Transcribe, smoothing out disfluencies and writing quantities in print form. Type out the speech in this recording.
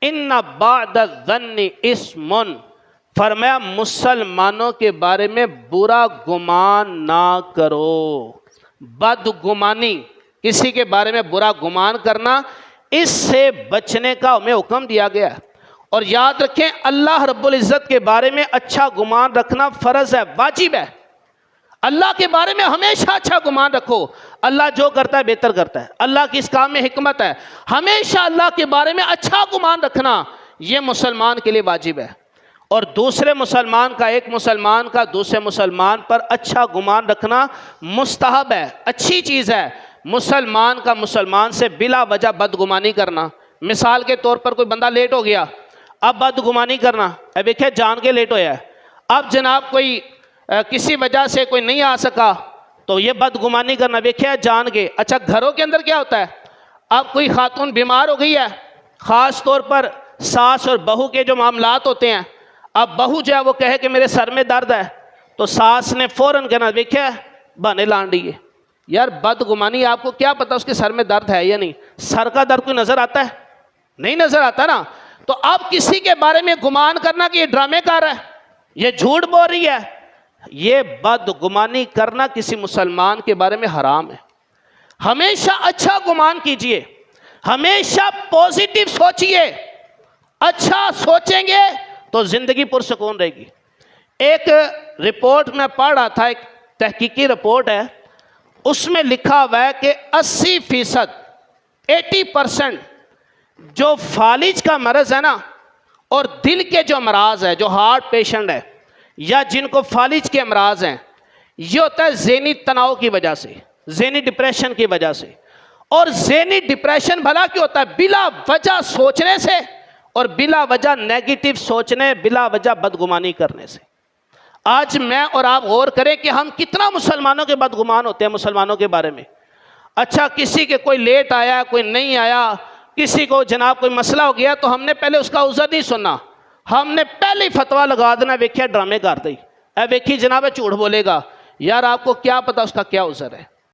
ان بعد الظن اسم، فرمایا مسلمانوں کے بارے میں برا گمان نہ کرو۔ بد گمانی، کسی کے بارے میں برا گمان کرنا، اس سے بچنے کا ہمیں حکم دیا گیا ہے۔ اور یاد رکھیں اللہ رب العزت کے بارے میں اچھا گمان رکھنا فرض ہے، واجب ہے۔ اللہ کے بارے میں ہمیشہ اچھا گمان رکھو، اللہ جو کرتا ہے بہتر کرتا ہے، اللہ کی اس کام میں حکمت ہے۔ ہمیشہ اللہ کے بارے میں اچھا گمان رکھنا یہ مسلمان کے لیے واجب ہے۔ اور دوسرے مسلمان کا، ایک مسلمان کا دوسرے مسلمان پر اچھا گمان رکھنا مستحب ہے، اچھی چیز ہے۔ مسلمان کا مسلمان سے بلا وجہ بدگمانی کرنا، مثال کے طور پر کوئی بندہ لیٹ ہو گیا، اب بدگمانی کرنا، اب دیکھیں جان کے لیٹ ہویا ہے، اب جناب کوئی کسی وجہ سے کوئی نہیں آ سکا تو یہ بدگمانی کرنا، دیکھیں جان کے۔ اچھا گھروں کے اندر کیا ہوتا ہے، اب کوئی خاتون بیمار ہو گئی ہے، خاص طور پر ساس اور بہو کے جو معاملات ہوتے ہیں، اب بہو جو ہے وہ کہے کہ میرے سر میں درد ہے تو ساس نے فوراً کہنا دیکھیں بہانے لان دیے۔ یار بدگمانی، آپ کو کیا پتا اس کے سر میں درد ہے یا نہیں؟ سر کا درد کوئی نظر آتا ہے؟ نہیں نظر آتا نا۔ تو اب کسی کے بارے میں گمان کرنا کہ یہ ڈرامے کر رہا ہے، یہ جھوٹ بول رہی ہے، یہ بدگمانی کرنا کسی مسلمان کے بارے میں حرام ہے۔ ہمیشہ اچھا گمان کیجئے، ہمیشہ پوزیٹیو سوچئے، اچھا سوچیں گے تو زندگی پرسکون رہے گی۔ ایک رپورٹ میں پڑھ رہا تھا، ایک تحقیقی رپورٹ ہے، اس میں لکھا ہوا ہے کہ 80% 80% جو فالج کا مرض ہے نا، اور دل کے جو امراض ہے، جو ہارٹ پیشنٹ ہے یا جن کو فالج کے امراض ہیں، یہ ہوتا ہے ذہنی تناؤ کی وجہ سے، ذہنی ڈپریشن کی وجہ سے۔ اور ذہنی ڈپریشن بھلا کیوں ہوتا ہے؟ بلا وجہ سوچنے سے، اور بلا وجہ نیگیٹو سوچنے، بلا وجہ بدگمانی کرنے سے۔ آج میں اور آپ غور کریں کہ ہم کتنا مسلمانوں کے بدگمان ہوتے ہیں مسلمانوں کے بارے میں۔ اچھا کسی کے کوئی لیٹ آیا، کوئی نہیں آیا، کسی کو جناب کوئی مسئلہ ہو گیا تو ہم نے پہلے اس کا عذر نہیں سننا، ہم نے پہلے فتویٰ لگا دینا، ویکھیا ڈرامے کرتے ہی، ویکھی جناب جھوٹ بولے گا۔ یار آپ کو کیا پتا اس کا کیا عذر ہے؟